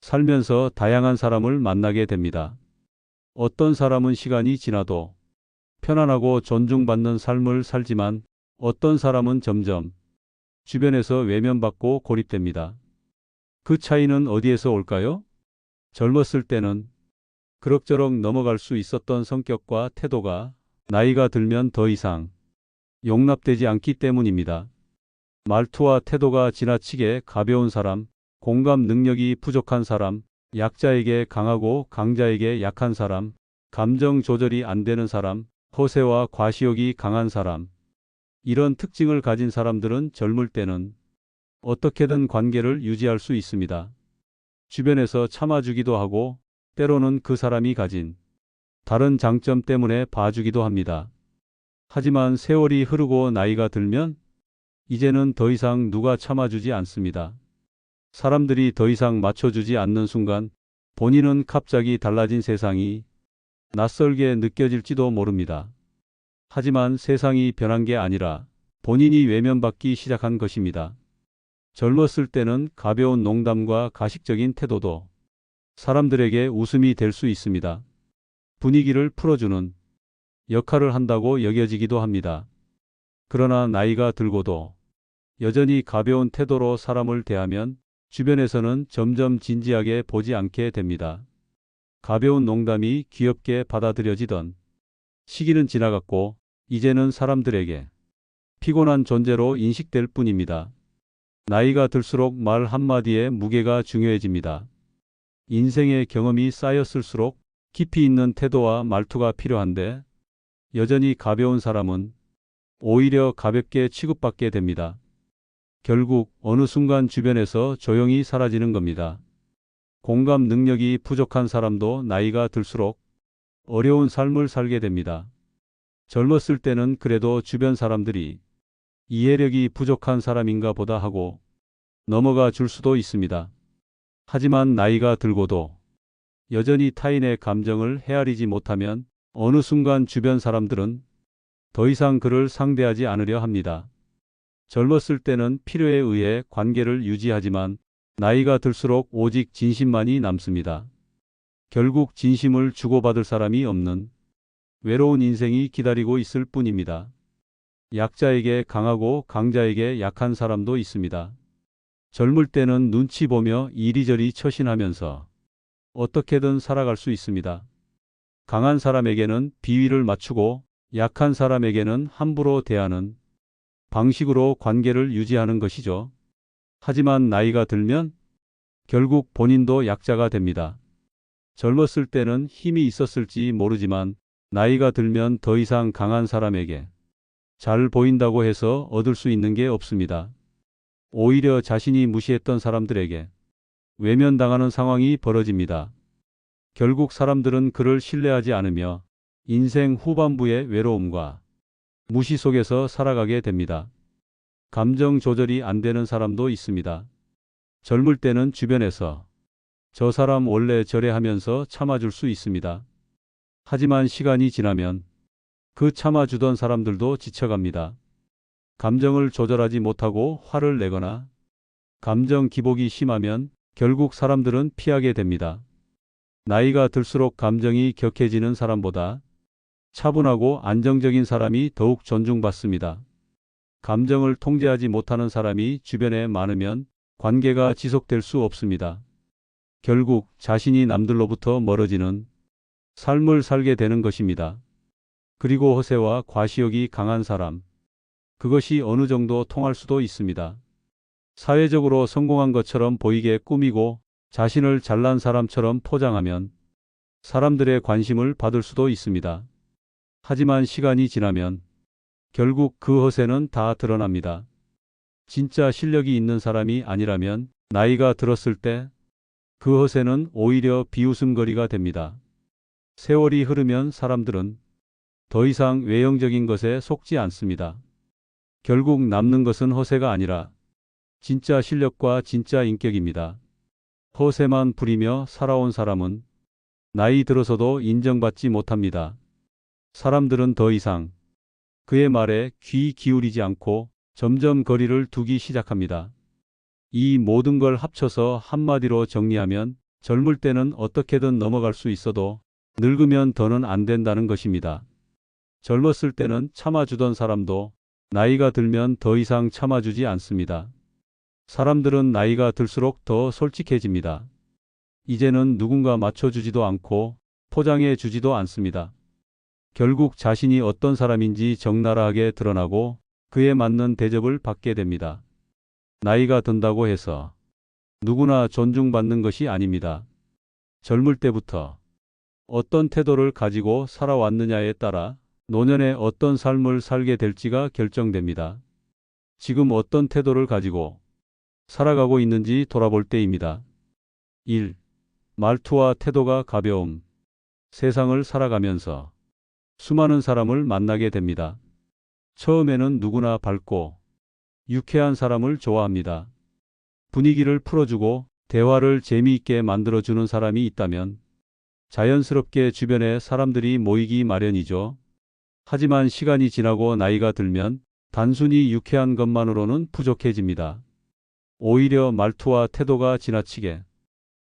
살면서 다양한 사람을 만나게 됩니다. 어떤 사람은 시간이 지나도 편안하고 존중받는 삶을 살지만 어떤 사람은 점점 주변에서 외면받고 고립됩니다. 그 차이는 어디에서 올까요? 젊었을 때는 그럭저럭 넘어갈 수 있었던 성격과 태도가 나이가 들면 더 이상 용납되지 않기 때문입니다. 말투와 태도가 지나치게 가벼운 사람, 공감 능력이 부족한 사람, 약자에게 강하고 강자에게 약한 사람, 감정 조절이 안 되는 사람, 허세와 과시욕이 강한 사람. 이런 특징을 가진 사람들은 젊을 때는 어떻게든 관계를 유지할 수 있습니다. 주변에서 참아주기도 하고 때로는 그 사람이 가진 다른 장점 때문에 봐주기도 합니다. 하지만 세월이 흐르고 나이가 들면 이제는 더 이상 누가 참아주지 않습니다. 사람들이 더 이상 맞춰주지 않는 순간 본인은 갑자기 달라진 세상이 낯설게 느껴질지도 모릅니다. 하지만 세상이 변한 게 아니라 본인이 외면받기 시작한 것입니다. 젊었을 때는 가벼운 농담과 가식적인 태도도 사람들에게 웃음이 될 수 있습니다. 분위기를 풀어주는 역할을 한다고 여겨지기도 합니다. 그러나 나이가 들고도 여전히 가벼운 태도로 사람을 대하면 주변에서는 점점 진지하게 보지 않게 됩니다. 가벼운 농담이 귀엽게 받아들여지던 시기는 지나갔고 이제는 사람들에게 피곤한 존재로 인식될 뿐입니다. 나이가 들수록 말 한마디에 무게가 중요해집니다. 인생의 경험이 쌓였을수록 깊이 있는 태도와 말투가 필요한데 여전히 가벼운 사람은 오히려 가볍게 취급받게 됩니다. 결국 어느 순간 주변에서 조용히 사라지는 겁니다. 공감 능력이 부족한 사람도 나이가 들수록 어려운 삶을 살게 됩니다. 젊었을 때는 그래도 주변 사람들이 이해력이 부족한 사람인가 보다 하고 넘어가 줄 수도 있습니다. 하지만 나이가 들고도 여전히 타인의 감정을 헤아리지 못하면 어느 순간 주변 사람들은 더 이상 그를 상대하지 않으려 합니다. 젊었을 때는 필요에 의해 관계를 유지하지만 나이가 들수록 오직 진심만이 남습니다. 결국 진심을 주고받을 사람이 없는 외로운 인생이 기다리고 있을 뿐입니다. 약자에게 강하고 강자에게 약한 사람도 있습니다. 젊을 때는 눈치 보며 이리저리 처신하면서 어떻게든 살아갈 수 있습니다. 강한 사람에게는 비위를 맞추고 약한 사람에게는 함부로 대하는 방식으로 관계를 유지하는 것이죠. 하지만 나이가 들면 결국 본인도 약자가 됩니다. 젊었을 때는 힘이 있었을지 모르지만 나이가 들면 더 이상 강한 사람에게 잘 보인다고 해서 얻을 수 있는 게 없습니다. 오히려 자신이 무시했던 사람들에게 외면당하는 상황이 벌어집니다. 결국 사람들은 그를 신뢰하지 않으며 인생 후반부의 외로움과 무시 속에서 살아가게 됩니다. 감정 조절이 안 되는 사람도 있습니다. 젊을 때는 주변에서 저 사람 원래 저래 하면서 참아줄 수 있습니다. 하지만 시간이 지나면 그 참아주던 사람들도 지쳐갑니다. 감정을 조절하지 못하고 화를 내거나 감정 기복이 심하면 결국 사람들은 피하게 됩니다. 나이가 들수록 감정이 격해지는 사람보다 차분하고 안정적인 사람이 더욱 존중받습니다. 감정을 통제하지 못하는 사람이 주변에 많으면 관계가 지속될 수 없습니다. 결국 자신이 남들로부터 멀어지는 삶을 살게 되는 것입니다. 그리고 허세와 과시욕이 강한 사람, 그것이 어느 정도 통할 수도 있습니다. 사회적으로 성공한 것처럼 보이게 꾸미고 자신을 잘난 사람처럼 포장하면 사람들의 관심을 받을 수도 있습니다. 하지만 시간이 지나면 결국 그 허세는 다 드러납니다. 진짜 실력이 있는 사람이 아니라면 나이가 들었을 때 그 허세는 오히려 비웃음거리가 됩니다. 세월이 흐르면 사람들은 더 이상 외형적인 것에 속지 않습니다. 결국 남는 것은 허세가 아니라 진짜 실력과 진짜 인격입니다. 허세만 부리며 살아온 사람은 나이 들어서도 인정받지 못합니다. 사람들은 더 이상 그의 말에 귀 기울이지 않고 점점 거리를 두기 시작합니다. 이 모든 걸 합쳐서 한마디로 정리하면 젊을 때는 어떻게든 넘어갈 수 있어도 늙으면 더는 안 된다는 것입니다. 젊었을 때는 참아주던 사람도 나이가 들면 더 이상 참아주지 않습니다. 사람들은 나이가 들수록 더 솔직해집니다. 이제는 누군가 맞춰주지도 않고 포장해 주지도 않습니다. 결국 자신이 어떤 사람인지 적나라하게 드러나고 그에 맞는 대접을 받게 됩니다. 나이가 든다고 해서 누구나 존중받는 것이 아닙니다. 젊을 때부터 어떤 태도를 가지고 살아왔느냐에 따라 노년에 어떤 삶을 살게 될지가 결정됩니다. 지금 어떤 태도를 가지고 살아가고 있는지 돌아볼 때입니다. 1. 말투와 태도가 가벼움. 세상을 살아가면서 수많은 사람을 만나게 됩니다. 처음에는 누구나 밝고 유쾌한 사람을 좋아합니다. 분위기를 풀어주고 대화를 재미있게 만들어주는 사람이 있다면 자연스럽게 주변에 사람들이 모이기 마련이죠. 하지만 시간이 지나고 나이가 들면 단순히 유쾌한 것만으로는 부족해집니다. 오히려 말투와 태도가 지나치게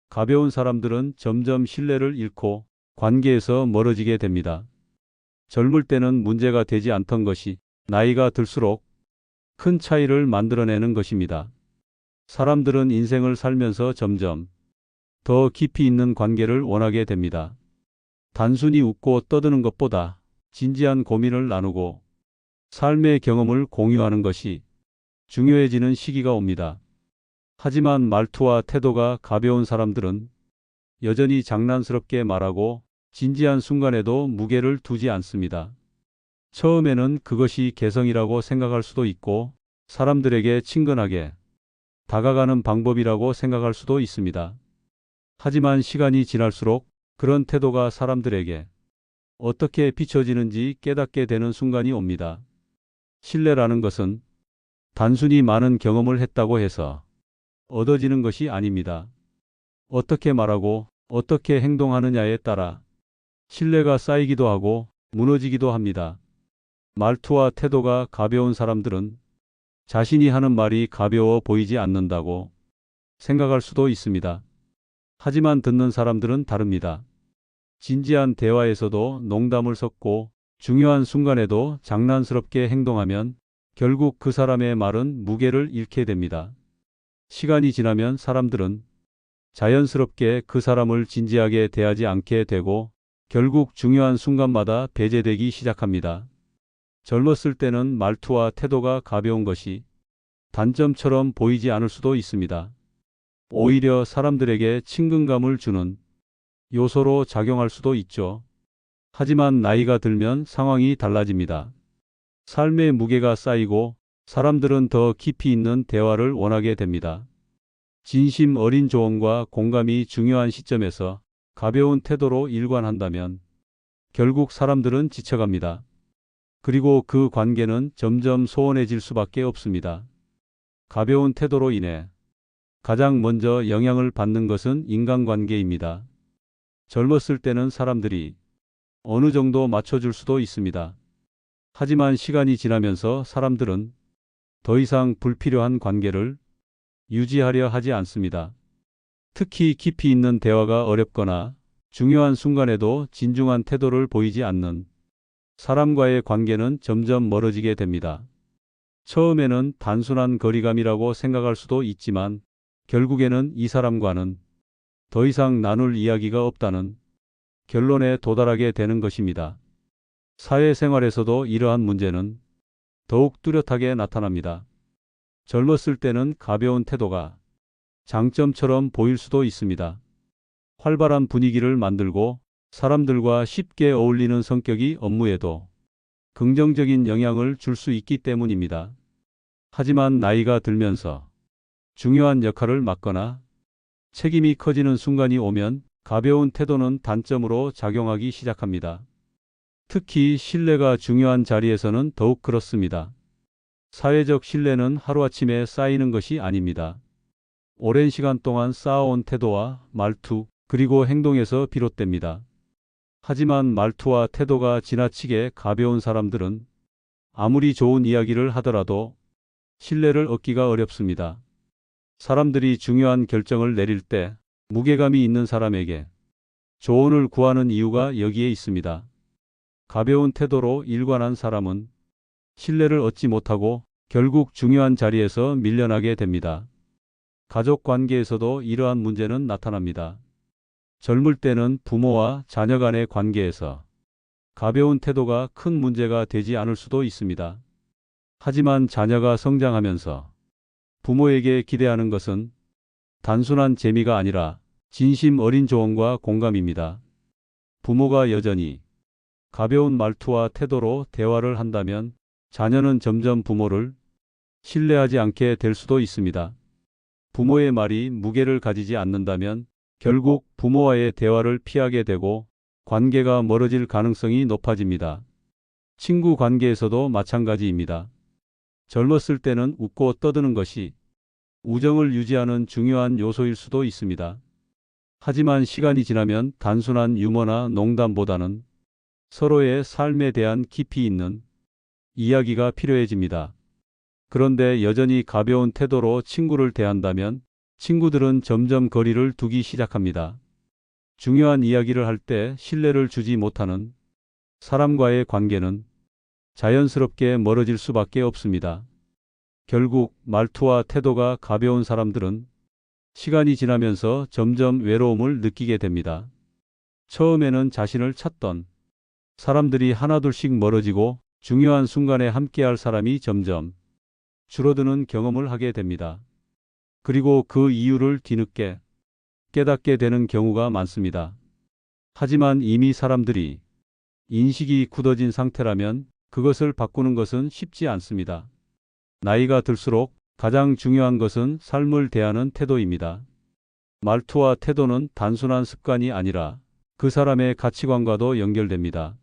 가벼운 사람들은 점점 신뢰를 잃고 관계에서 멀어지게 됩니다. 젊을 때는 문제가 되지 않던 것이 나이가 들수록 큰 차이를 만들어내는 것입니다. 사람들은 인생을 살면서 점점 더 깊이 있는 관계를 원하게 됩니다. 단순히 웃고 떠드는 것보다 진지한 고민을 나누고 삶의 경험을 공유하는 것이 중요해지는 시기가 옵니다. 하지만 말투와 태도가 가벼운 사람들은 여전히 장난스럽게 말하고 진지한 순간에도 무게를 두지 않습니다. 처음에는 그것이 개성이라고 생각할 수도 있고 사람들에게 친근하게 다가가는 방법이라고 생각할 수도 있습니다. 하지만 시간이 지날수록 그런 태도가 사람들에게 어떻게 비춰지는지 깨닫게 되는 순간이 옵니다. 신뢰라는 것은 단순히 많은 경험을 했다고 해서 얻어지는 것이 아닙니다. 어떻게 말하고 어떻게 행동하느냐에 따라 신뢰가 쌓이기도 하고 무너지기도 합니다. 말투와 태도가 가벼운 사람들은 자신이 하는 말이 가벼워 보이지 않는다고 생각할 수도 있습니다. 하지만 듣는 사람들은 다릅니다. 진지한 대화에서도 농담을 섞고 중요한 순간에도 장난스럽게 행동하면 결국 그 사람의 말은 무게를 잃게 됩니다. 시간이 지나면 사람들은 자연스럽게 그 사람을 진지하게 대하지 않게 되고 결국 중요한 순간마다 배제되기 시작합니다. 젊었을 때는 말투와 태도가 가벼운 것이 단점처럼 보이지 않을 수도 있습니다. 오히려 사람들에게 친근감을 주는 요소로 작용할 수도 있죠. 하지만 나이가 들면 상황이 달라집니다. 삶의 무게가 쌓이고 사람들은 더 깊이 있는 대화를 원하게 됩니다. 진심 어린 조언과 공감이 중요한 시점에서 가벼운 태도로 일관한다면 결국 사람들은 지쳐갑니다. 그리고 그 관계는 점점 소원해질 수밖에 없습니다. 가벼운 태도로 인해 가장 먼저 영향을 받는 것은 인간관계입니다. 젊었을 때는 사람들이 어느 정도 맞춰줄 수도 있습니다. 하지만 시간이 지나면서 사람들은 더 이상 불필요한 관계를 유지하려 하지 않습니다. 특히 깊이 있는 대화가 어렵거나 중요한 순간에도 진중한 태도를 보이지 않는 사람과의 관계는 점점 멀어지게 됩니다. 처음에는 단순한 거리감이라고 생각할 수도 있지만 결국에는 이 사람과는 더 이상 나눌 이야기가 없다는 결론에 도달하게 되는 것입니다. 사회생활에서도 이러한 문제는 더욱 뚜렷하게 나타납니다. 젊었을 때는 가벼운 태도가 장점처럼 보일 수도 있습니다. 활발한 분위기를 만들고 사람들과 쉽게 어울리는 성격이 업무에도 긍정적인 영향을 줄 수 있기 때문입니다. 하지만 나이가 들면서 중요한 역할을 맡거나 책임이 커지는 순간이 오면 가벼운 태도는 단점으로 작용하기 시작합니다. 특히 신뢰가 중요한 자리에서는 더욱 그렇습니다. 사회적 신뢰는 하루아침에 쌓이는 것이 아닙니다. 오랜 시간 동안 쌓아온 태도와 말투, 그리고 행동에서 비롯됩니다. 하지만 말투와 태도가 지나치게 가벼운 사람들은 아무리 좋은 이야기를 하더라도 신뢰를 얻기가 어렵습니다. 사람들이 중요한 결정을 내릴 때 무게감이 있는 사람에게 조언을 구하는 이유가 여기에 있습니다. 가벼운 태도로 일관한 사람은 신뢰를 얻지 못하고 결국 중요한 자리에서 밀려나게 됩니다. 가족 관계에서도 이러한 문제는 나타납니다. 젊을 때는 부모와 자녀 간의 관계에서 가벼운 태도가 큰 문제가 되지 않을 수도 있습니다. 하지만 자녀가 성장하면서 부모에게 기대하는 것은 단순한 재미가 아니라 진심 어린 조언과 공감입니다. 부모가 여전히 가벼운 말투와 태도로 대화를 한다면 자녀는 점점 부모를 신뢰하지 않게 될 수도 있습니다. 부모의 말이 무게를 가지지 않는다면 결국 부모와의 대화를 피하게 되고 관계가 멀어질 가능성이 높아집니다. 친구 관계에서도 마찬가지입니다. 젊었을 때는 웃고 떠드는 것이 우정을 유지하는 중요한 요소일 수도 있습니다. 하지만 시간이 지나면 단순한 유머나 농담보다는 서로의 삶에 대한 깊이 있는 이야기가 필요해집니다. 그런데 여전히 가벼운 태도로 친구를 대한다면 친구들은 점점 거리를 두기 시작합니다. 중요한 이야기를 할 때 신뢰를 주지 못하는 사람과의 관계는 자연스럽게 멀어질 수밖에 없습니다. 결국 말투와 태도가 가벼운 사람들은 시간이 지나면서 점점 외로움을 느끼게 됩니다. 처음에는 자신을 찾던 사람들이 하나둘씩 멀어지고 중요한 순간에 함께할 사람이 점점 줄어드는 경험을 하게 됩니다. 그리고 그 이유를 뒤늦게 깨닫게 되는 경우가 많습니다. 하지만 이미 사람들이 인식이 굳어진 상태라면 그것을 바꾸는 것은 쉽지 않습니다. 나이가 들수록 가장 중요한 것은 삶을 대하는 태도입니다. 말투와 태도는 단순한 습관이 아니라 그 사람의 가치관과도 연결됩니다.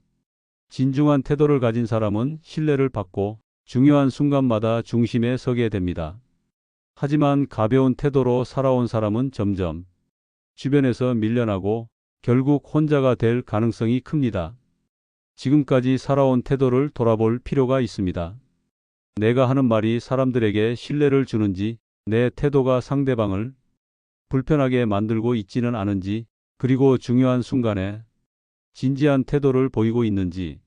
진중한 태도를 가진 사람은 신뢰를 받고 중요한 순간마다 중심에 서게 됩니다. 하지만 가벼운 태도로 살아온 사람은 점점 주변에서 밀려나고 결국 혼자가 될 가능성이 큽니다. 지금까지 살아온 태도를 돌아볼 필요가 있습니다. 내가 하는 말이 사람들에게 신뢰를 주는지, 내 태도가 상대방을 불편하게 만들고 있지는 않은지, 그리고 중요한 순간에 진지한 태도를 보이고 있는지.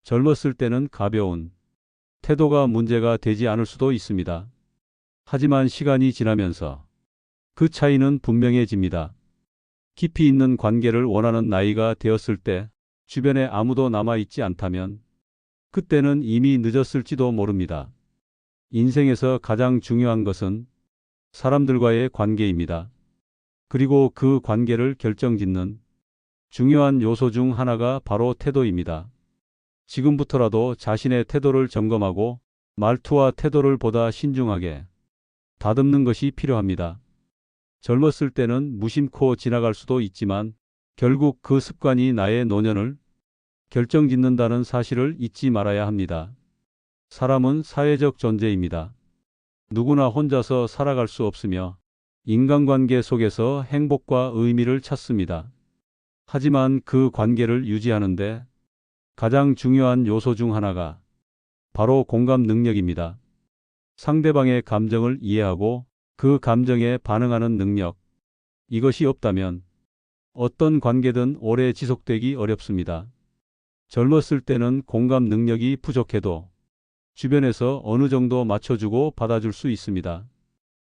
젊었을 때는 가벼운 태도가 문제가 되지 않을 수도 있습니다. 하지만 시간이 지나면서 그 차이는 분명해집니다. 깊이 있는 관계를 원하는 나이가 되었을 때 주변에 아무도 남아있지 않다면 그때는 이미 늦었을지도 모릅니다. 인생에서 가장 중요한 것은 사람들과의 관계입니다. 그리고 그 관계를 결정짓는 중요한 요소 중 하나가 바로 태도입니다. 지금부터라도 자신의 태도를 점검하고 말투와 태도를 보다 신중하게 다듬는 것이 필요합니다. 젊었을 때는 무심코 지나갈 수도 있지만 결국 그 습관이 나의 노년을 결정짓는다는 사실을 잊지 말아야 합니다. 사람은 사회적 존재입니다. 누구나 혼자서 살아갈 수 없으며 인간관계 속에서 행복과 의미를 찾습니다. 하지만 그 관계를 유지하는데 가장 중요한 요소 중 하나가 바로 공감 능력입니다. 상대방의 감정을 이해하고 그 감정에 반응하는 능력. 이것이 없다면 어떤 관계든 오래 지속되기 어렵습니다. 젊었을 때는 공감 능력이 부족해도 주변에서 어느 정도 맞춰주고 받아줄 수 있습니다.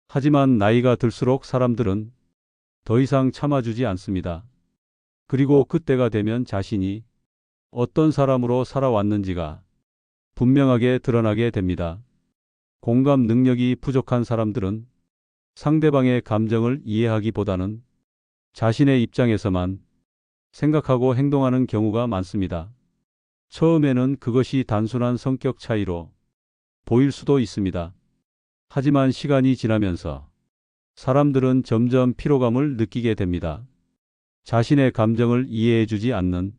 하지만 나이가 들수록 사람들은 더 이상 참아주지 않습니다. 그리고 그때가 되면 자신이 어떤 사람으로 살아왔는지가 분명하게 드러나게 됩니다. 공감 능력이 부족한 사람들은 상대방의 감정을 이해하기보다는 자신의 입장에서만 생각하고 행동하는 경우가 많습니다. 처음에는 그것이 단순한 성격 차이로 보일 수도 있습니다. 하지만 시간이 지나면서 사람들은 점점 피로감을 느끼게 됩니다. 자신의 감정을 이해해주지 않는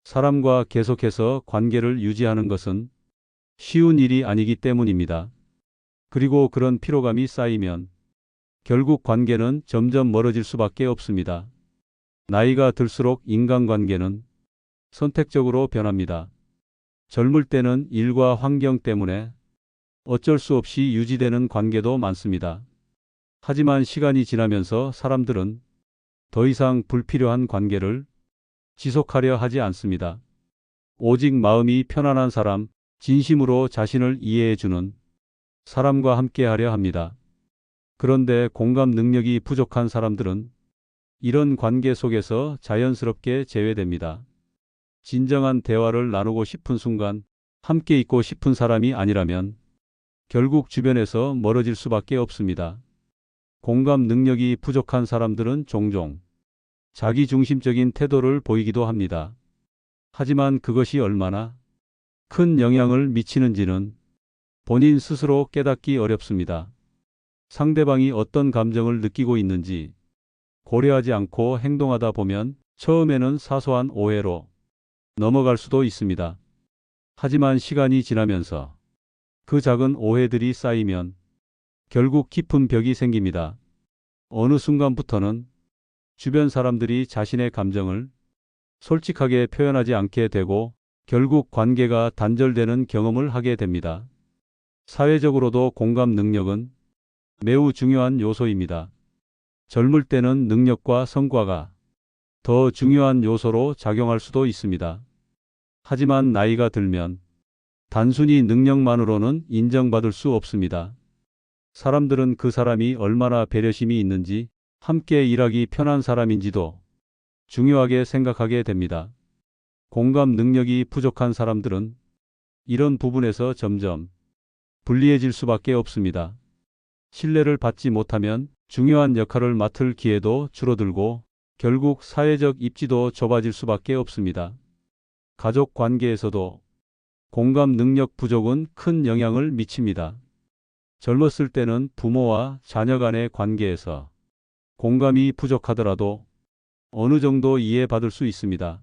사람과 계속해서 관계를 유지하는 것은 쉬운 일이 아니기 때문입니다. 그리고 그런 피로감이 쌓이면 결국 관계는 점점 멀어질 수밖에 없습니다. 나이가 들수록 인간관계는 선택적으로 변합니다. 젊을 때는 일과 환경 때문에 어쩔 수 없이 유지되는 관계도 많습니다. 하지만 시간이 지나면서 사람들은 더 이상 불필요한 관계를 지속하려 하지 않습니다. 오직 마음이 편안한 사람, 진심으로 자신을 이해해주는 사람과 함께하려 합니다. 그런데 공감 능력이 부족한 사람들은 이런 관계 속에서 자연스럽게 제외됩니다. 진정한 대화를 나누고 싶은 순간 함께 있고 싶은 사람이 아니라면 결국 주변에서 멀어질 수밖에 없습니다. 공감 능력이 부족한 사람들은 종종 자기중심적인 태도를 보이기도 합니다. 하지만 그것이 얼마나 큰 영향을 미치는지는 본인 스스로 깨닫기 어렵습니다. 상대방이 어떤 감정을 느끼고 있는지 고려하지 않고 행동하다 보면 처음에는 사소한 오해로 넘어갈 수도 있습니다. 하지만 시간이 지나면서 그 작은 오해들이 쌓이면 결국 깊은 벽이 생깁니다. 어느 순간부터는 주변 사람들이 자신의 감정을 솔직하게 표현하지 않게 되고 결국 관계가 단절되는 경험을 하게 됩니다. 사회적으로도 공감 능력은 매우 중요한 요소입니다. 젊을 때는 능력과 성과가 더 중요한 요소로 작용할 수도 있습니다. 하지만 나이가 들면 단순히 능력만으로는 인정받을 수 없습니다. 사람들은 그 사람이 얼마나 배려심이 있는지, 함께 일하기 편한 사람인지도 중요하게 생각하게 됩니다. 공감 능력이 부족한 사람들은 이런 부분에서 점점 불리해질 수밖에 없습니다. 신뢰를 받지 못하면 중요한 역할을 맡을 기회도 줄어들고 결국 사회적 입지도 좁아질 수밖에 없습니다. 가족 관계에서도 공감 능력 부족은 큰 영향을 미칩니다. 젊었을 때는 부모와 자녀 간의 관계에서 공감이 부족하더라도 어느 정도 이해받을 수 있습니다.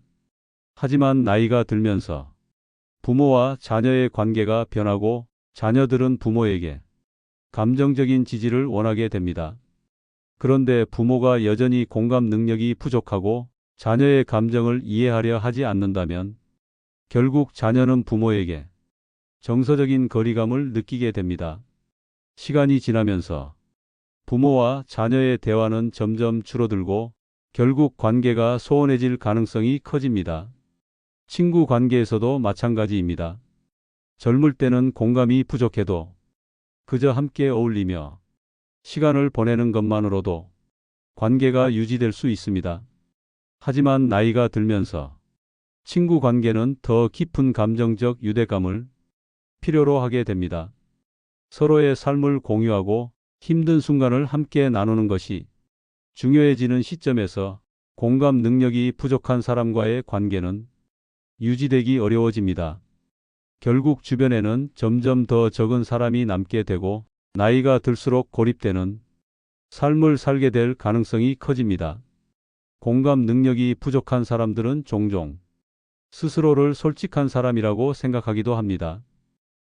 하지만 나이가 들면서 부모와 자녀의 관계가 변하고 자녀들은 부모에게 감정적인 지지를 원하게 됩니다. 그런데 부모가 여전히 공감 능력이 부족하고 자녀의 감정을 이해하려 하지 않는다면 결국 자녀는 부모에게 정서적인 거리감을 느끼게 됩니다. 시간이 지나면서 부모와 자녀의 대화는 점점 줄어들고 결국 관계가 소원해질 가능성이 커집니다. 친구 관계에서도 마찬가지입니다. 젊을 때는 공감이 부족해도 그저 함께 어울리며 시간을 보내는 것만으로도 관계가 유지될 수 있습니다. 하지만 나이가 들면서 친구 관계는 더 깊은 감정적 유대감을 필요로 하게 됩니다. 서로의 삶을 공유하고 힘든 순간을 함께 나누는 것이 중요해지는 시점에서 공감 능력이 부족한 사람과의 관계는 유지되기 어려워집니다. 결국 주변에는 점점 더 적은 사람이 남게 되고 나이가 들수록 고립되는 삶을 살게 될 가능성이 커집니다. 공감 능력이 부족한 사람들은 종종 스스로를 솔직한 사람이라고 생각하기도 합니다.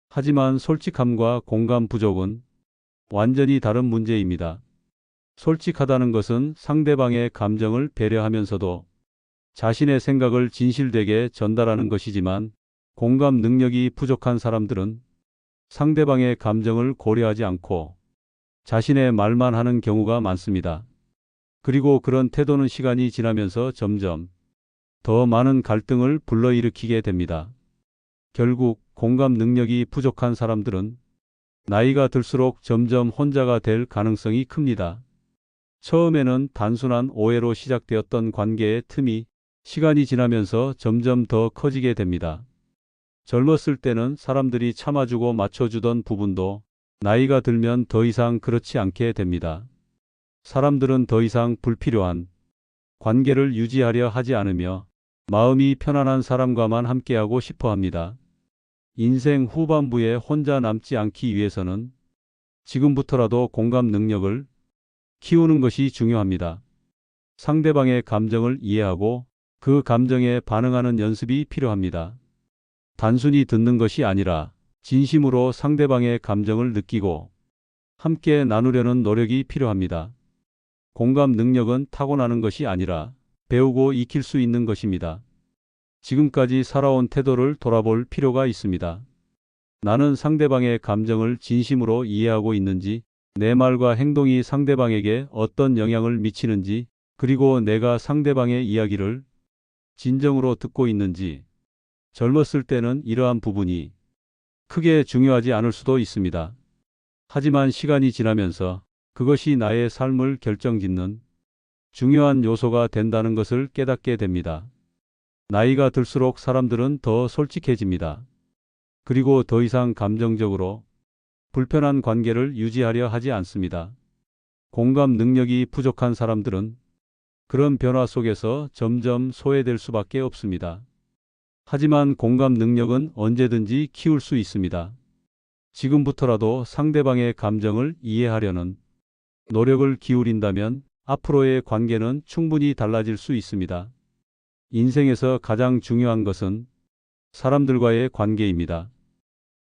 하지만 솔직함과 공감 부족은 완전히 다른 문제입니다. 솔직하다는 것은 상대방의 감정을 배려하면서도 자신의 생각을 진실되게 전달하는 것이지만 공감 능력이 부족한 사람들은 상대방의 감정을 고려하지 않고 자신의 말만 하는 경우가 많습니다. 그리고 그런 태도는 시간이 지나면서 점점 더 많은 갈등을 불러일으키게 됩니다. 결국 공감 능력이 부족한 사람들은 나이가 들수록 점점 혼자가 될 가능성이 큽니다. 처음에는 단순한 오해로 시작되었던 관계의 틈이 시간이 지나면서 점점 더 커지게 됩니다. 젊었을 때는 사람들이 참아주고 맞춰주던 부분도 나이가 들면 더 이상 그렇지 않게 됩니다. 사람들은 더 이상 불필요한 관계를 유지하려 하지 않으며 마음이 편안한 사람과만 함께하고 싶어 합니다. 인생 후반부에 혼자 남지 않기 위해서는 지금부터라도 공감 능력을 키우는 것이 중요합니다. 상대방의 감정을 이해하고 그 감정에 반응하는 연습이 필요합니다. 단순히 듣는 것이 아니라 진심으로 상대방의 감정을 느끼고 함께 나누려는 노력이 필요합니다. 공감 능력은 타고나는 것이 아니라 배우고 익힐 수 있는 것입니다. 지금까지 살아온 태도를 돌아볼 필요가 있습니다. 나는 상대방의 감정을 진심으로 이해하고 있는지, 내 말과 행동이 상대방에게 어떤 영향을 미치는지 그리고 내가 상대방의 이야기를 진정으로 듣고 있는지, 젊었을 때는 이러한 부분이 크게 중요하지 않을 수도 있습니다. 하지만 시간이 지나면서 그것이 나의 삶을 결정짓는 중요한 요소가 된다는 것을 깨닫게 됩니다. 나이가 들수록 사람들은 더 솔직해집니다. 그리고 더 이상 감정적으로 불편한 관계를 유지하려 하지 않습니다. 공감 능력이 부족한 사람들은 그런 변화 속에서 점점 소외될 수밖에 없습니다. 하지만 공감 능력은 언제든지 키울 수 있습니다. 지금부터라도 상대방의 감정을 이해하려는 노력을 기울인다면 앞으로의 관계는 충분히 달라질 수 있습니다. 인생에서 가장 중요한 것은 사람들과의 관계입니다.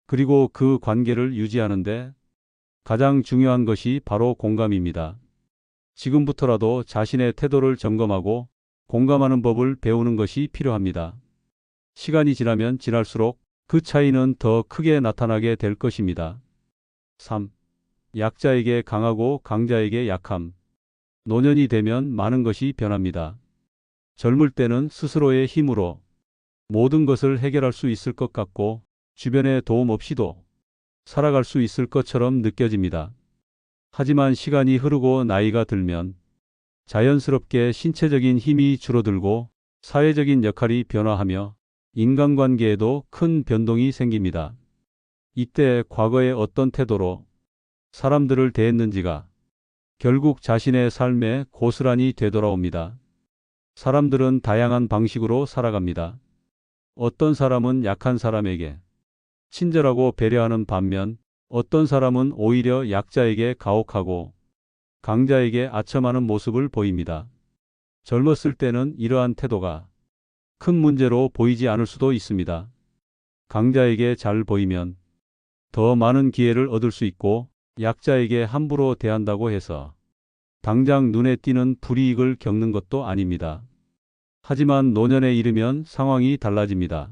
그리고 그 관계를 유지하는데 가장 중요한 것이 바로 공감입니다. 지금부터라도 자신의 태도를 점검하고 공감하는 법을 배우는 것이 필요합니다. 시간이 지나면 지날수록 그 차이는 더 크게 나타나게 될 것입니다. 3. 약자에게 강하고 강자에게 약함. 노년이 되면 많은 것이 변합니다. 젊을 때는 스스로의 힘으로 모든 것을 해결할 수 있을 것 같고 주변의 도움 없이도 살아갈 수 있을 것처럼 느껴집니다. 하지만 시간이 흐르고 나이가 들면 자연스럽게 신체적인 힘이 줄어들고 사회적인 역할이 변화하며 인간관계에도 큰 변동이 생깁니다. 이때 과거의 어떤 태도로 사람들을 대했는지가 결국 자신의 삶에 고스란히 되돌아옵니다. 사람들은 다양한 방식으로 살아갑니다. 어떤 사람은 약한 사람에게 친절하고 배려하는 반면 어떤 사람은 오히려 약자에게 가혹하고 강자에게 아첨하는 모습을 보입니다. 젊었을 때는 이러한 태도가 큰 문제로 보이지 않을 수도 있습니다. 강자에게 잘 보이면 더 많은 기회를 얻을 수 있고 약자에게 함부로 대한다고 해서 당장 눈에 띄는 불이익을 겪는 것도 아닙니다. 하지만 노년에 이르면 상황이 달라집니다.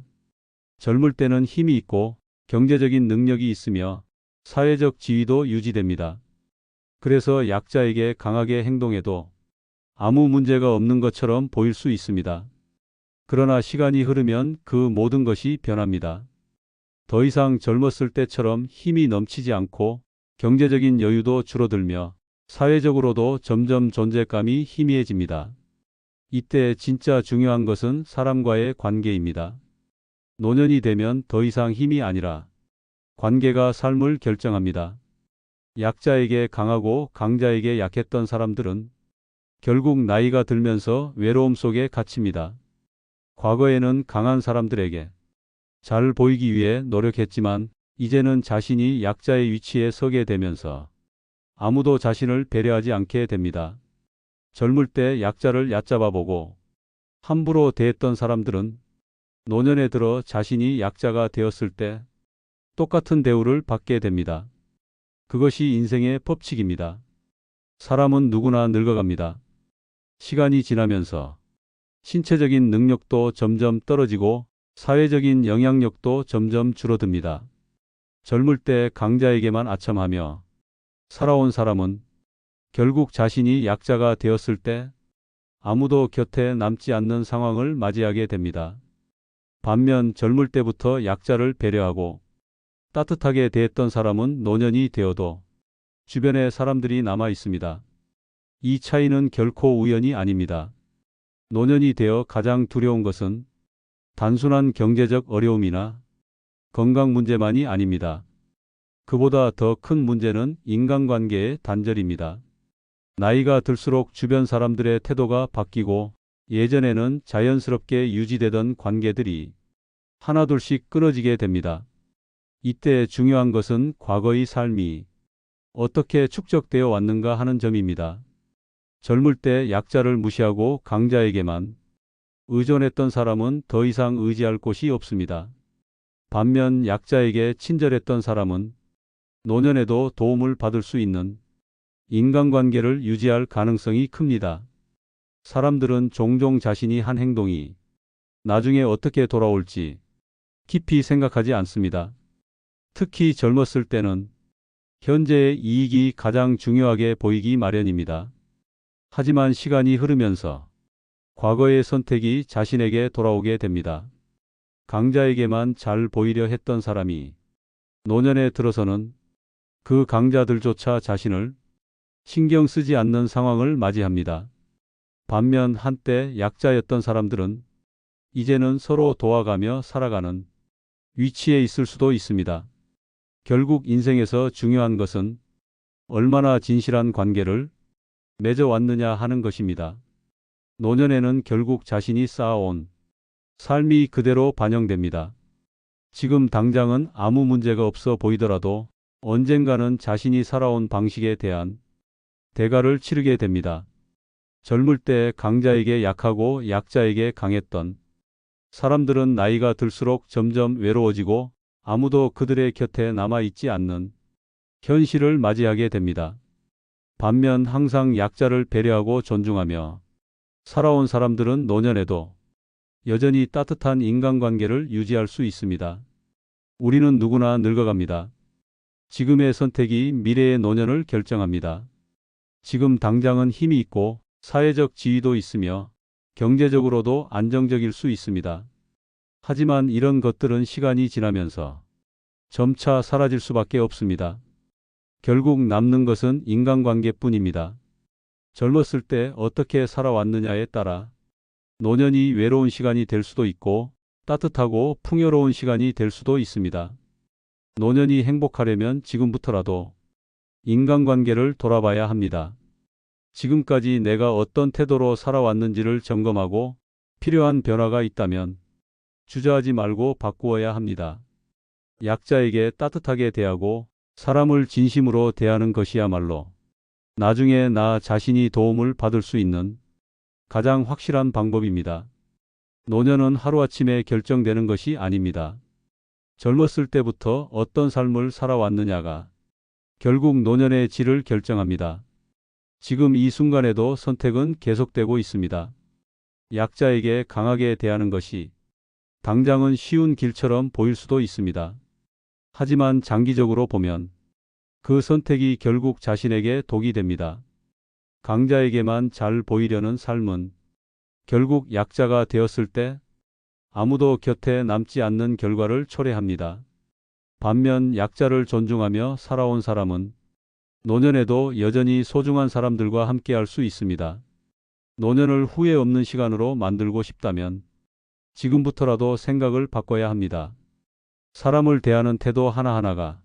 젊을 때는 힘이 있고 경제적인 능력이 있으며 사회적 지위도 유지됩니다. 그래서 약자에게 강하게 행동해도 아무 문제가 없는 것처럼 보일 수 있습니다. 그러나 시간이 흐르면 그 모든 것이 변합니다. 더 이상 젊었을 때처럼 힘이 넘치지 않고 경제적인 여유도 줄어들며 사회적으로도 점점 존재감이 희미해집니다. 이때 진짜 중요한 것은 사람과의 관계입니다. 노년이 되면 더 이상 힘이 아니라 관계가 삶을 결정합니다. 약자에게 강하고 강자에게 약했던 사람들은 결국 나이가 들면서 외로움 속에 갇힙니다. 과거에는 강한 사람들에게 잘 보이기 위해 노력했지만 이제는 자신이 약자의 위치에 서게 되면서 아무도 자신을 배려하지 않게 됩니다. 젊을 때 약자를 얕잡아보고 함부로 대했던 사람들은 노년에 들어 자신이 약자가 되었을 때 똑같은 대우를 받게 됩니다. 그것이 인생의 법칙입니다. 사람은 누구나 늙어갑니다. 시간이 지나면서 신체적인 능력도 점점 떨어지고 사회적인 영향력도 점점 줄어듭니다. 젊을 때 강자에게만 아첨하며 살아온 사람은 결국 자신이 약자가 되었을 때 아무도 곁에 남지 않는 상황을 맞이하게 됩니다. 반면 젊을 때부터 약자를 배려하고 따뜻하게 대했던 사람은 노년이 되어도 주변에 사람들이 남아 있습니다. 이 차이는 결코 우연이 아닙니다. 노년이 되어 가장 두려운 것은 단순한 경제적 어려움이나 건강 문제만이 아닙니다. 그보다 더 큰 문제는 인간관계의 단절입니다. 나이가 들수록 주변 사람들의 태도가 바뀌고 예전에는 자연스럽게 유지되던 관계들이 하나둘씩 끊어지게 됩니다. 이때 중요한 것은 과거의 삶이 어떻게 축적되어 왔는가 하는 점입니다. 젊을 때 약자를 무시하고 강자에게만 의존했던 사람은 더 이상 의지할 곳이 없습니다. 반면 약자에게 친절했던 사람은 노년에도 도움을 받을 수 있는 인간관계를 유지할 가능성이 큽니다. 사람들은 종종 자신이 한 행동이 나중에 어떻게 돌아올지 깊이 생각하지 않습니다. 특히 젊었을 때는 현재의 이익이 가장 중요하게 보이기 마련입니다. 하지만 시간이 흐르면서 과거의 선택이 자신에게 돌아오게 됩니다. 강자에게만 잘 보이려 했던 사람이 노년에 들어서는 그 강자들조차 자신을 신경 쓰지 않는 상황을 맞이합니다. 반면 한때 약자였던 사람들은 이제는 서로 도와가며 살아가는 위치에 있을 수도 있습니다. 결국 인생에서 중요한 것은 얼마나 진실한 관계를 맺어왔느냐 하는 것입니다. 노년에는 결국 자신이 쌓아온 삶이 그대로 반영됩니다. 지금 당장은 아무 문제가 없어 보이더라도 언젠가는 자신이 살아온 방식에 대한 대가를 치르게 됩니다. 젊을 때 강자에게 약하고 약자에게 강했던 사람들은 나이가 들수록 점점 외로워지고 아무도 그들의 곁에 남아있지 않는 현실을 맞이하게 됩니다. 반면 항상 약자를 배려하고 존중하며 살아온 사람들은 노년에도 여전히 따뜻한 인간관계를 유지할 수 있습니다. 우리는 누구나 늙어갑니다. 지금의 선택이 미래의 노년을 결정합니다. 지금 당장은 힘이 있고 사회적 지위도 있으며 경제적으로도 안정적일 수 있습니다. 하지만 이런 것들은 시간이 지나면서 점차 사라질 수밖에 없습니다. 결국 남는 것은 인간관계뿐입니다. 젊었을 때 어떻게 살아왔느냐에 따라 노년이 외로운 시간이 될 수도 있고 따뜻하고 풍요로운 시간이 될 수도 있습니다. 노년이 행복하려면 지금부터라도 인간관계를 돌아봐야 합니다. 지금까지 내가 어떤 태도로 살아왔는지를 점검하고 필요한 변화가 있다면 주저하지 말고 바꾸어야 합니다. 약자에게 따뜻하게 대하고 사람을 진심으로 대하는 것이야말로 나중에 나 자신이 도움을 받을 수 있는 가장 확실한 방법입니다. 노년은 하루아침에 결정되는 것이 아닙니다. 젊었을 때부터 어떤 삶을 살아왔느냐가 결국 노년의 질을 결정합니다. 지금 이 순간에도 선택은 계속되고 있습니다. 약자에게 강하게 대하는 것이 당장은 쉬운 길처럼 보일 수도 있습니다. 하지만 장기적으로 보면 그 선택이 결국 자신에게 독이 됩니다. 강자에게만 잘 보이려는 삶은 결국 약자가 되었을 때 아무도 곁에 남지 않는 결과를 초래합니다. 반면 약자를 존중하며 살아온 사람은 노년에도 여전히 소중한 사람들과 함께할 수 있습니다. 노년을 후회 없는 시간으로 만들고 싶다면 지금부터라도 생각을 바꿔야 합니다. 사람을 대하는 태도 하나하나가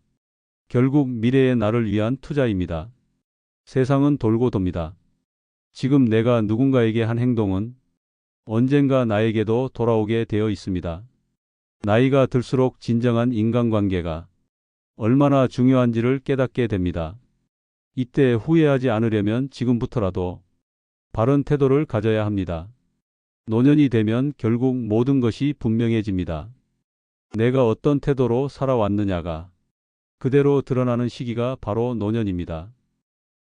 결국 미래의 나를 위한 투자입니다. 세상은 돌고 돕니다. 지금 내가 누군가에게 한 행동은 언젠가 나에게도 돌아오게 되어 있습니다. 나이가 들수록 진정한 인간관계가 얼마나 중요한지를 깨닫게 됩니다. 이때 후회하지 않으려면 지금부터라도 바른 태도를 가져야 합니다. 노년이 되면 결국 모든 것이 분명해집니다. 내가 어떤 태도로 살아왔느냐가 그대로 드러나는 시기가 바로 노년입니다.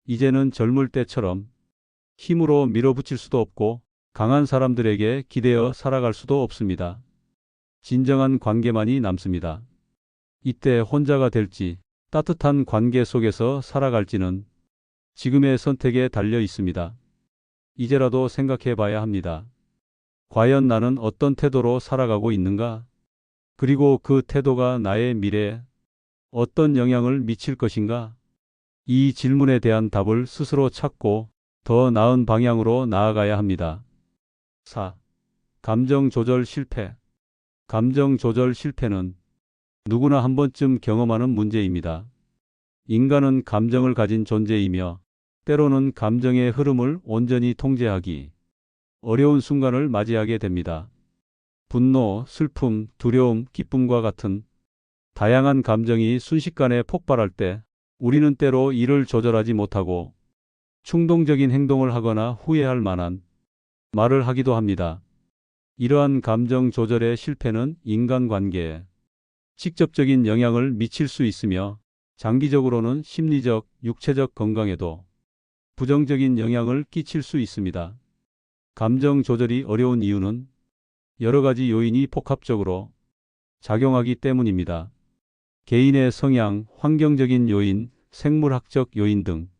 이제는 젊을 때처럼 힘으로 밀어붙일 수도 없고 강한 사람들에게 기대어 살아갈 수도 없습니다. 진정한 관계만이 남습니다. 이때 혼자가 될지 따뜻한 관계 속에서 살아갈지는 지금의 선택에 달려 있습니다. 이제라도 생각해 봐야 합니다. 과연 나는 어떤 태도로 살아가고 있는가? 그리고 그 태도가 나의 미래에 어떤 영향을 미칠 것인가? 이 질문에 대한 답을 스스로 찾고 더 나은 방향으로 나아가야 합니다. 4. 감정 조절 실패. 감정 조절 실패는 누구나 한 번쯤 경험하는 문제입니다. 인간은 감정을 가진 존재이며 때로는 감정의 흐름을 온전히 통제하기 어려운 순간을 맞이하게 됩니다. 분노, 슬픔, 두려움, 기쁨과 같은 다양한 감정이 순식간에 폭발할 때 우리는 때로 이를 조절하지 못하고 충동적인 행동을 하거나 후회할 만한 말을 하기도 합니다. 이러한 감정 조절의 실패는 인간관계에 직접적인 영향을 미칠 수 있으며 장기적으로는 심리적, 육체적 건강에도 부정적인 영향을 끼칠 수 있습니다. 감정 조절이 어려운 이유는 여러 가지 요인이 복합적으로 작용하기 때문입니다. 개인의 성향, 환경적인 요인, 생물학적 요인 등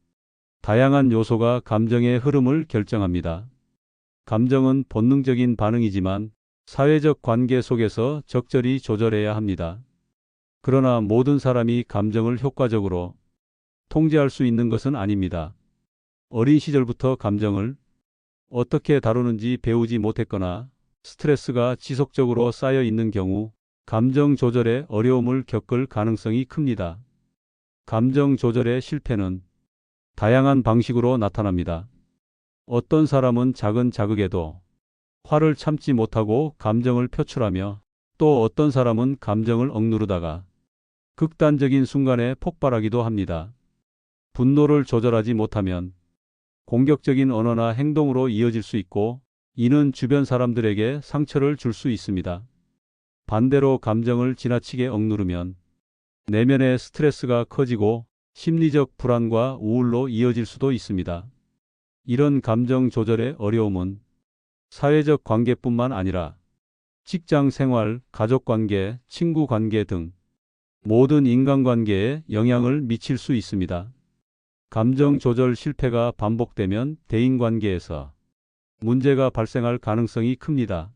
다양한 요소가 감정의 흐름을 결정합니다. 감정은 본능적인 반응이지만 사회적 관계 속에서 적절히 조절해야 합니다. 그러나 모든 사람이 감정을 효과적으로 통제할 수 있는 것은 아닙니다. 어린 시절부터 감정을 어떻게 다루는지 배우지 못했거나 스트레스가 지속적으로 쌓여 있는 경우 감정 조절에 어려움을 겪을 가능성이 큽니다. 감정 조절의 실패는 다양한 방식으로 나타납니다. 어떤 사람은 작은 자극에도 화를 참지 못하고 감정을 표출하며 또 어떤 사람은 감정을 억누르다가 극단적인 순간에 폭발하기도 합니다. 분노를 조절하지 못하면 공격적인 언어나 행동으로 이어질 수 있고 이는 주변 사람들에게 상처를 줄 수 있습니다. 반대로 감정을 지나치게 억누르면 내면의 스트레스가 커지고 심리적 불안과 우울로 이어질 수도 있습니다. 이런 감정 조절의 어려움은 사회적 관계뿐만 아니라 직장 생활, 가족 관계, 친구 관계 등 모든 인간관계에 영향을 미칠 수 있습니다. 감정 조절 실패가 반복되면 대인관계에서 문제가 발생할 가능성이 큽니다.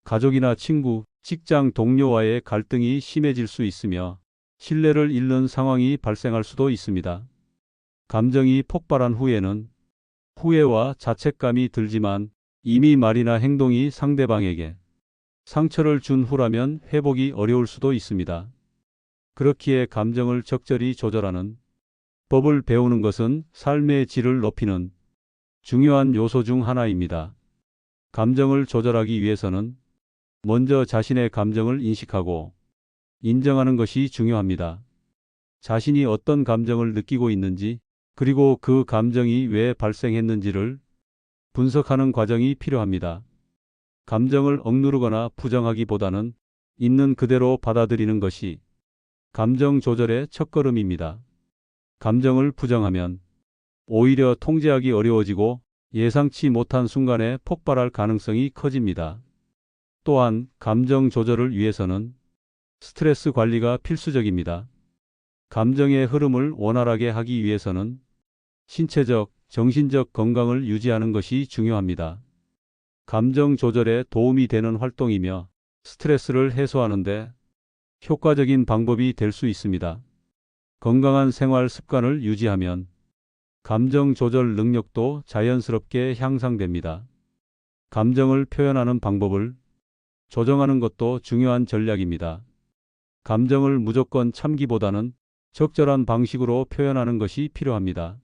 가족이나 친구, 직장 동료와의 갈등이 심해질 수 있으며 신뢰를 잃는 상황이 발생할 수도 있습니다. 감정이 폭발한 후에는 후회와 자책감이 들지만 이미 말이나 행동이 상대방에게 상처를 준 후라면 회복이 어려울 수도 있습니다. 그렇기에 감정을 적절히 조절하는 법을 배우는 것은 삶의 질을 높이는 중요한 요소 중 하나입니다. 감정을 조절하기 위해서는 먼저 자신의 감정을 인식하고 인정하는 것이 중요합니다. 자신이 어떤 감정을 느끼고 있는지 그리고 그 감정이 왜 발생했는지를 분석하는 과정이 필요합니다. 감정을 억누르거나 부정하기보다는 있는 그대로 받아들이는 것이 감정 조절의 첫걸음입니다. 감정을 부정하면 오히려 통제하기 어려워지고 예상치 못한 순간에 폭발할 가능성이 커집니다. 또한 감정 조절을 위해서는 스트레스 관리가 필수적입니다. 감정의 흐름을 원활하게 하기 위해서는 신체적, 정신적 건강을 유지하는 것이 중요합니다. 감정 조절에 도움이 되는 활동이며 스트레스를 해소하는 데 효과적인 방법이 될 수 있습니다. 건강한 생활 습관을 유지하면 감정 조절 능력도 자연스럽게 향상됩니다. 감정을 표현하는 방법을 조정하는 것도 중요한 전략입니다. 감정을 무조건 참기보다는 적절한 방식으로 표현하는 것이 필요합니다.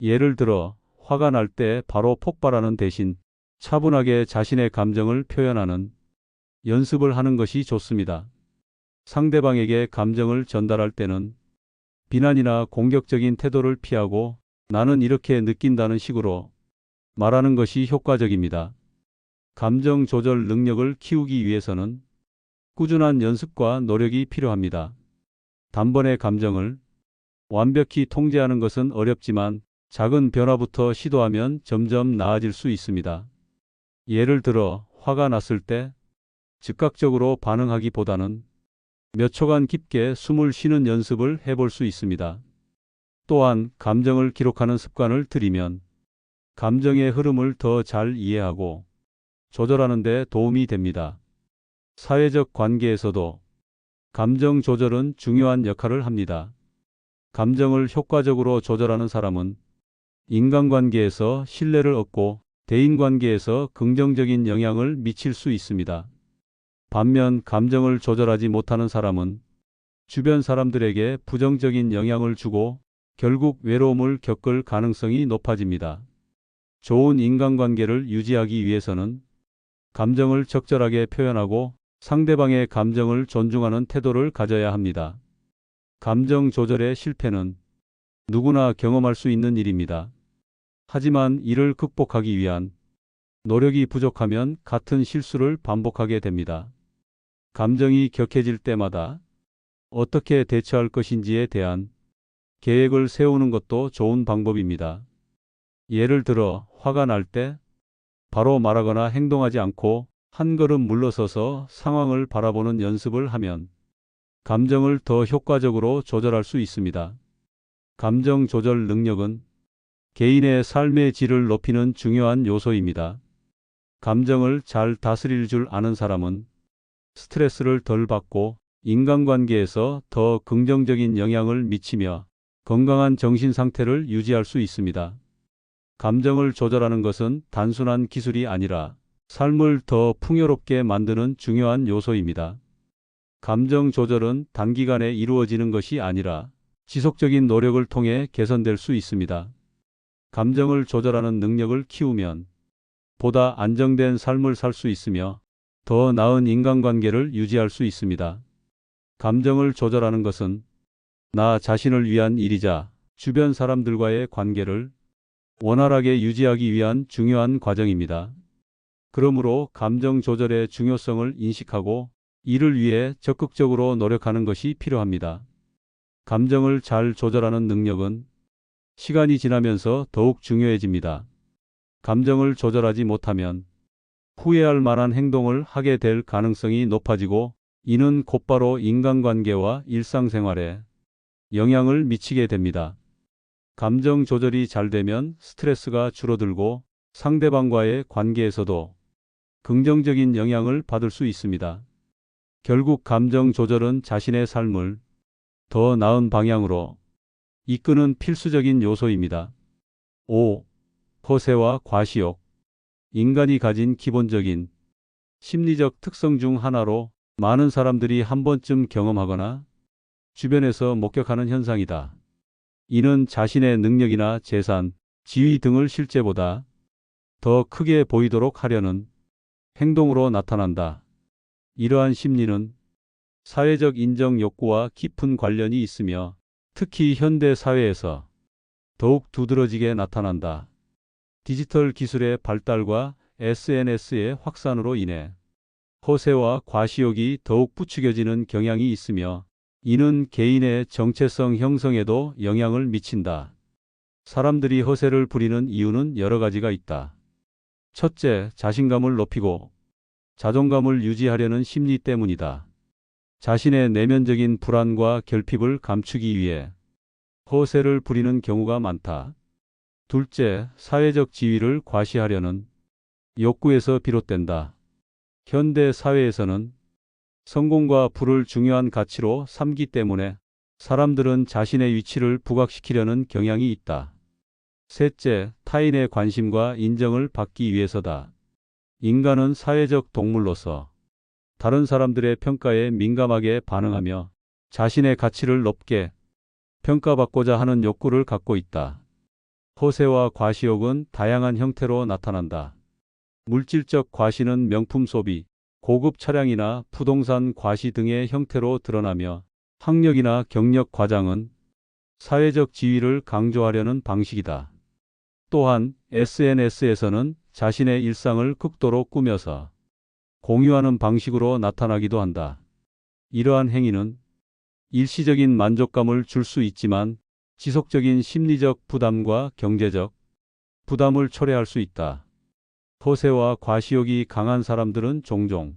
예를 들어 화가 날 때 바로 폭발하는 대신 차분하게 자신의 감정을 표현하는 연습을 하는 것이 좋습니다. 상대방에게 감정을 전달할 때는 비난이나 공격적인 태도를 피하고 나는 이렇게 느낀다는 식으로 말하는 것이 효과적입니다. 감정 조절 능력을 키우기 위해서는 꾸준한 연습과 노력이 필요합니다. 단번에 감정을 완벽히 통제하는 것은 어렵지만 작은 변화부터 시도하면 점점 나아질 수 있습니다. 예를 들어 화가 났을 때 즉각적으로 반응하기보다는 몇 초간 깊게 숨을 쉬는 연습을 해볼 수 있습니다. 또한 감정을 기록하는 습관을 들이면 감정의 흐름을 더 잘 이해하고 조절하는 데 도움이 됩니다. 사회적 관계에서도 감정 조절은 중요한 역할을 합니다. 감정을 효과적으로 조절하는 사람은 인간관계에서 신뢰를 얻고 대인관계에서 긍정적인 영향을 미칠 수 있습니다. 반면 감정을 조절하지 못하는 사람은 주변 사람들에게 부정적인 영향을 주고 결국 외로움을 겪을 가능성이 높아집니다. 좋은 인간관계를 유지하기 위해서는 감정을 적절하게 표현하고 상대방의 감정을 존중하는 태도를 가져야 합니다. 감정 조절의 실패는 누구나 경험할 수 있는 일입니다. 하지만 이를 극복하기 위한 노력이 부족하면 같은 실수를 반복하게 됩니다. 감정이 격해질 때마다 어떻게 대처할 것인지에 대한 계획을 세우는 것도 좋은 방법입니다. 예를 들어 화가 날 때 바로 말하거나 행동하지 않고 한 걸음 물러서서 상황을 바라보는 연습을 하면 감정을 더 효과적으로 조절할 수 있습니다. 감정 조절 능력은 개인의 삶의 질을 높이는 중요한 요소입니다. 감정을 잘 다스릴 줄 아는 사람은 스트레스를 덜 받고 인간관계에서 더 긍정적인 영향을 미치며 건강한 정신 상태를 유지할 수 있습니다. 감정을 조절하는 것은 단순한 기술이 아니라 삶을 더 풍요롭게 만드는 중요한 요소입니다. 감정 조절은 단기간에 이루어지는 것이 아니라 지속적인 노력을 통해 개선될 수 있습니다. 감정을 조절하는 능력을 키우면 보다 안정된 삶을 살 수 있으며 더 나은 인간관계를 유지할 수 있습니다. 감정을 조절하는 것은 나 자신을 위한 일이자 주변 사람들과의 관계를 원활하게 유지하기 위한 중요한 과정입니다. 그러므로 감정 조절의 중요성을 인식하고 이를 위해 적극적으로 노력하는 것이 필요합니다. 감정을 잘 조절하는 능력은 시간이 지나면서 더욱 중요해집니다. 감정을 조절하지 못하면 후회할 만한 행동을 하게 될 가능성이 높아지고 이는 곧바로 인간관계와 일상생활에 영향을 미치게 됩니다. 감정 조절이 잘 되면 스트레스가 줄어들고 상대방과의 관계에서도 긍정적인 영향을 받을 수 있습니다. 결국 감정 조절은 자신의 삶을 더 나은 방향으로 이끄는 필수적인 요소입니다. 5. 허세와 과시욕. 인간이 가진 기본적인 심리적 특성 중 하나로 많은 사람들이 한 번쯤 경험하거나 주변에서 목격하는 현상이다. 이는 자신의 능력이나 재산, 지위 등을 실제보다 더 크게 보이도록 하려는 행동으로 나타난다. 이러한 심리는 사회적 인정 욕구와 깊은 관련이 있으며 특히 현대 사회에서 더욱 두드러지게 나타난다. 디지털 기술의 발달과 SNS의 확산으로 인해 허세와 과시욕이 더욱 부추겨지는 경향이 있으며 이는 개인의 정체성 형성에도 영향을 미친다. 사람들이 허세를 부리는 이유는 여러 가지가 있다. 첫째, 자신감을 높이고 자존감을 유지하려는 심리 때문이다. 자신의 내면적인 불안과 결핍을 감추기 위해 허세를 부리는 경우가 많다. 둘째, 사회적 지위를 과시하려는 욕구에서 비롯된다. 현대 사회에서는 성공과 부를 중요한 가치로 삼기 때문에 사람들은 자신의 위치를 부각시키려는 경향이 있다. 셋째, 타인의 관심과 인정을 받기 위해서다. 인간은 사회적 동물로서 다른 사람들의 평가에 민감하게 반응하며 자신의 가치를 높게 평가받고자 하는 욕구를 갖고 있다. 허세와 과시욕은 다양한 형태로 나타난다. 물질적 과시는 명품 소비, 고급 차량이나 부동산 과시 등의 형태로 드러나며 학력이나 경력 과장은 사회적 지위를 강조하려는 방식이다. 또한 SNS에서는 자신의 일상을 극도로 꾸며서 공유하는 방식으로 나타나기도 한다. 이러한 행위는 일시적인 만족감을 줄 수 있지만 지속적인 심리적 부담과 경제적 부담을 초래할 수 있다. 허세와 과시욕이 강한 사람들은 종종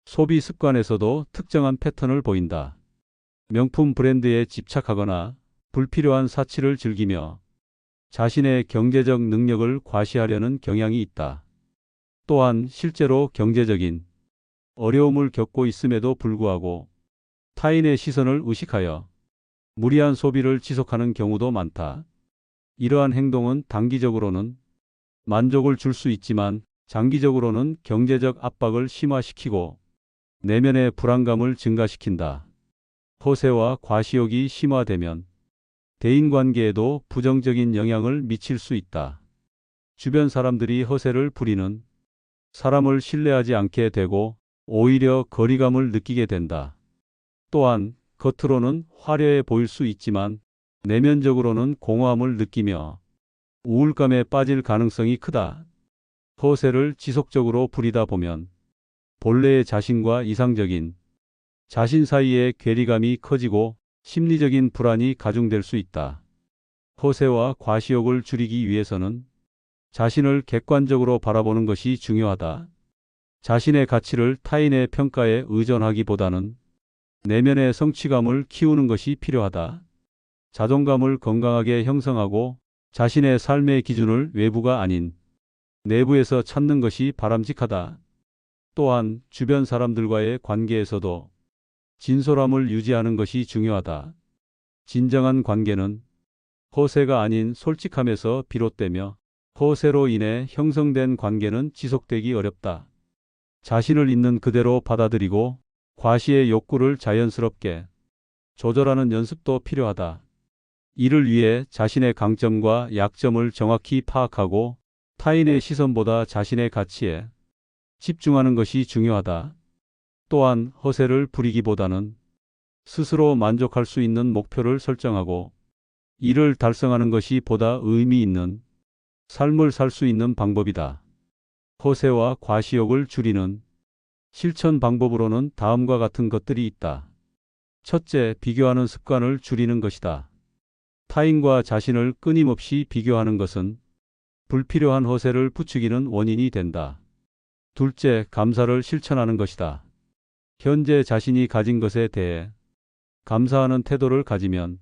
소비 습관에서도 특정한 패턴을 보인다. 명품 브랜드에 집착하거나 불필요한 사치를 즐기며 자신의 경제적 능력을 과시하려는 경향이 있다. 또한 실제로 경제적인 어려움을 겪고 있음에도 불구하고 타인의 시선을 의식하여 무리한 소비를 지속하는 경우도 많다. 이러한 행동은 단기적으로는 만족을 줄 수 있지만 장기적으로는 경제적 압박을 심화시키고 내면의 불안감을 증가시킨다. 허세와 과시욕이 심화되면 대인관계에도 부정적인 영향을 미칠 수 있다. 주변 사람들이 허세를 부리는 사람을 신뢰하지 않게 되고 오히려 거리감을 느끼게 된다. 또한 겉으로는 화려해 보일 수 있지만 내면적으로는 공허함을 느끼며 우울감에 빠질 가능성이 크다. 허세를 지속적으로 부리다 보면 본래의 자신과 이상적인 자신 사이의 괴리감이 커지고 심리적인 불안이 가중될 수 있다. 허세와 과시욕을 줄이기 위해서는 자신을 객관적으로 바라보는 것이 중요하다. 자신의 가치를 타인의 평가에 의존하기보다는 내면의 성취감을 키우는 것이 필요하다. 자존감을 건강하게 형성하고 자신의 삶의 기준을 외부가 아닌 내부에서 찾는 것이 바람직하다. 또한 주변 사람들과의 관계에서도 진솔함을 유지하는 것이 중요하다. 진정한 관계는 허세가 아닌 솔직함에서 비롯되며 허세로 인해 형성된 관계는 지속되기 어렵다. 자신을 있는 그대로 받아들이고 과시의 욕구를 자연스럽게 조절하는 연습도 필요하다. 이를 위해 자신의 강점과 약점을 정확히 파악하고 타인의 시선보다 자신의 가치에 집중하는 것이 중요하다. 또한 허세를 부리기보다는 스스로 만족할 수 있는 목표를 설정하고 이를 달성하는 것이 보다 의미 있는 삶을 살 수 있는 방법이다. 허세와 과시욕을 줄이는 실천 방법으로는 다음과 같은 것들이 있다. 첫째, 비교하는 습관을 줄이는 것이다. 타인과 자신을 끊임없이 비교하는 것은 불필요한 허세를 부추기는 원인이 된다. 둘째, 감사를 실천하는 것이다. 현재 자신이 가진 것에 대해 감사하는 태도를 가지면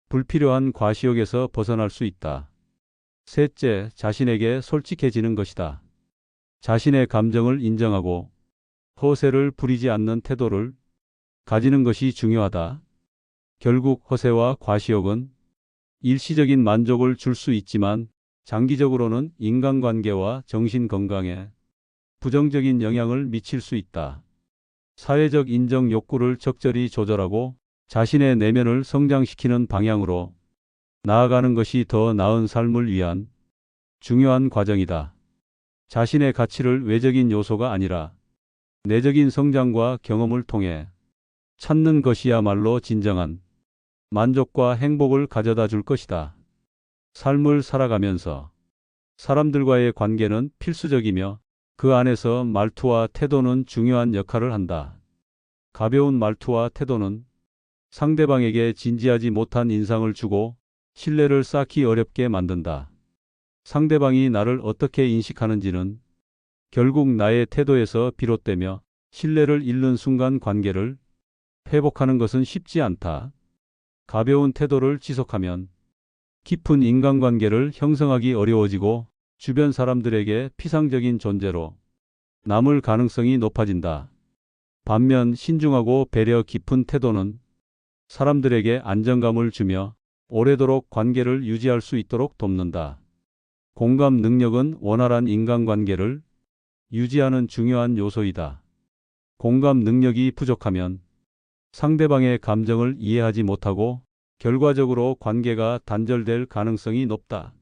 불필요한 과시욕에서 벗어날 수 있다. 셋째, 자신에게 솔직해지는 것이다. 자신의 감정을 인정하고 허세를 부리지 않는 태도를 가지는 것이 중요하다. 결국 허세와 과시욕은 일시적인 만족을 줄 수 있지만 장기적으로는 인간관계와 정신 건강에 부정적인 영향을 미칠 수 있다. 사회적 인정 욕구를 적절히 조절하고 자신의 내면을 성장시키는 방향으로 나아가는 것이 더 나은 삶을 위한 중요한 과정이다. 자신의 가치를 외적인 요소가 아니라 내적인 성장과 경험을 통해 찾는 것이야말로 진정한 만족과 행복을 가져다 줄 것이다. 삶을 살아가면서 사람들과의 관계는 필수적이며 그 안에서 말투와 태도는 중요한 역할을 한다. 가벼운 말투와 태도는 상대방에게 진지하지 못한 인상을 주고 신뢰를 쌓기 어렵게 만든다. 상대방이 나를 어떻게 인식하는지는 결국 나의 태도에서 비롯되며 신뢰를 잃는 순간 관계를 회복하는 것은 쉽지 않다. 가벼운 태도를 지속하면 깊은 인간관계를 형성하기 어려워지고 주변 사람들에게 피상적인 존재로 남을 가능성이 높아진다. 반면 신중하고 배려 깊은 태도는 사람들에게 안정감을 주며 오래도록 관계를 유지할 수 있도록 돕는다. 공감 능력은 원활한 인간관계를 유지하는 중요한 요소이다. 공감 능력이 부족하면 상대방의 감정을 이해하지 못하고 결과적으로 관계가 단절될 가능성이 높다.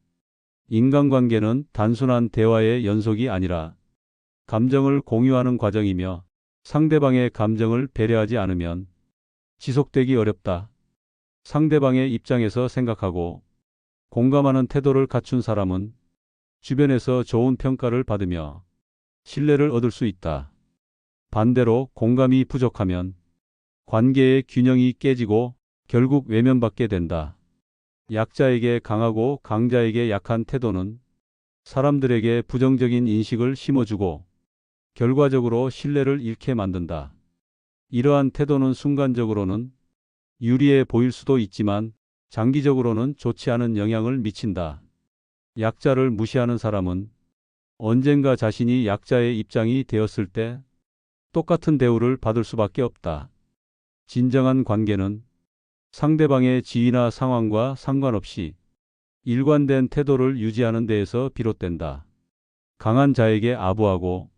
인간관계는 단순한 대화의 연속이 아니라 감정을 공유하는 과정이며 상대방의 감정을 배려하지 않으면 지속되기 어렵다. 상대방의 입장에서 생각하고 공감하는 태도를 갖춘 사람은 주변에서 좋은 평가를 받으며 신뢰를 얻을 수 있다. 반대로 공감이 부족하면 관계의 균형이 깨지고 결국 외면받게 된다. 약자에게 강하고 강자에게 약한 태도는 사람들에게 부정적인 인식을 심어주고 결과적으로 신뢰를 잃게 만든다. 이러한 태도는 순간적으로는 유리해 보일 수도 있지만 장기적으로는 좋지 않은 영향을 미친다. 약자를 무시하는 사람은 언젠가 자신이 약자의 입장이 되었을 때 똑같은 대우를 받을 수밖에 없다. 진정한 관계는 상대방의 지위나 상황과 상관없이 일관된 태도를 유지하는 데에서 비롯된다. 강한 자에게 아부하고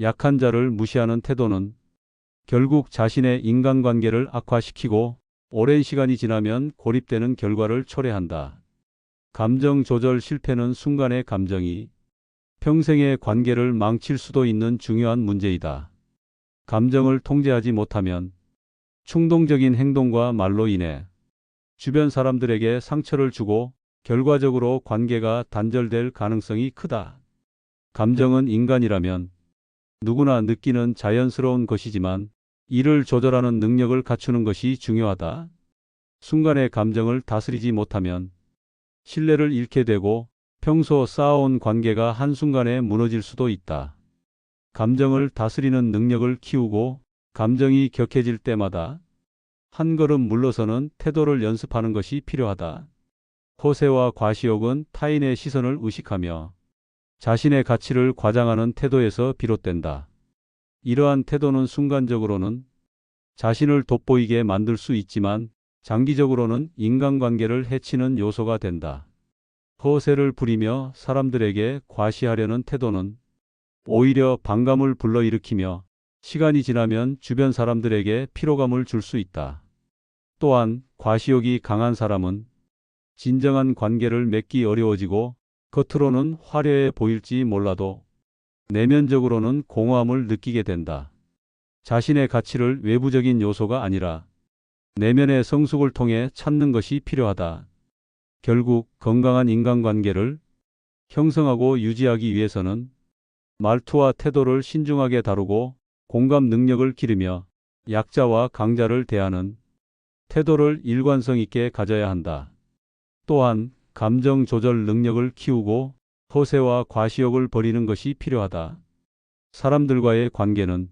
약한 자를 무시하는 태도는 결국 자신의 인간관계를 악화시키고 오랜 시간이 지나면 고립되는 결과를 초래한다. 감정 조절 실패는 순간의 감정이 평생의 관계를 망칠 수도 있는 중요한 문제이다. 감정을 통제하지 못하면 충동적인 행동과 말로 인해 주변 사람들에게 상처를 주고 결과적으로 관계가 단절될 가능성이 크다. 감정은 인간이라면 누구나 느끼는 자연스러운 것이지만 이를 조절하는 능력을 갖추는 것이 중요하다. 순간의 감정을 다스리지 못하면 신뢰를 잃게 되고 평소 쌓아온 관계가 한순간에 무너질 수도 있다. 감정을 다스리는 능력을 키우고 감정이 격해질 때마다 한 걸음 물러서는 태도를 연습하는 것이 필요하다. 허세와 과시욕은 타인의 시선을 의식하며 자신의 가치를 과장하는 태도에서 비롯된다. 이러한 태도는 순간적으로는 자신을 돋보이게 만들 수 있지만 장기적으로는 인간관계를 해치는 요소가 된다. 허세를 부리며 사람들에게 과시하려는 태도는 오히려 반감을 불러일으키며 시간이 지나면 주변 사람들에게 피로감을 줄 수 있다. 또한 과시욕이 강한 사람은 진정한 관계를 맺기 어려워지고 겉으로는 화려해 보일지 몰라도 내면적으로는 공허함을 느끼게 된다. 자신의 가치를 외부적인 요소가 아니라 내면의 성숙을 통해 찾는 것이 필요하다. 결국 건강한 인간관계를 형성하고 유지하기 위해서는 말투와 태도를 신중하게 다루고 공감 능력을 기르며 약자와 강자를 대하는 태도를 일관성 있게 가져야 한다. 또한 감정 조절 능력을 키우고 허세와 과시욕을 버리는 것이 필요하다. 사람들과의 관계는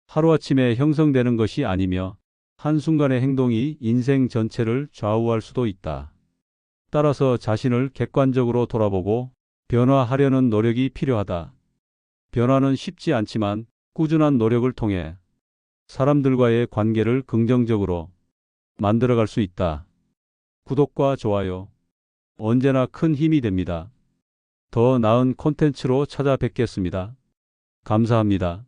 하루아침에 형성되는 것이 아니며 한순간의 행동이 인생 전체를 좌우할 수도 있다. 따라서 자신을 객관적으로 돌아보고 변화하려는 노력이 필요하다. 변화는 쉽지 않지만 꾸준한 노력을 통해 사람들과의 관계를 긍정적으로 만들어갈 수 있다. 구독과 좋아요 언제나 큰 힘이 됩니다. 더 나은 콘텐츠로 찾아뵙겠습니다. 감사합니다.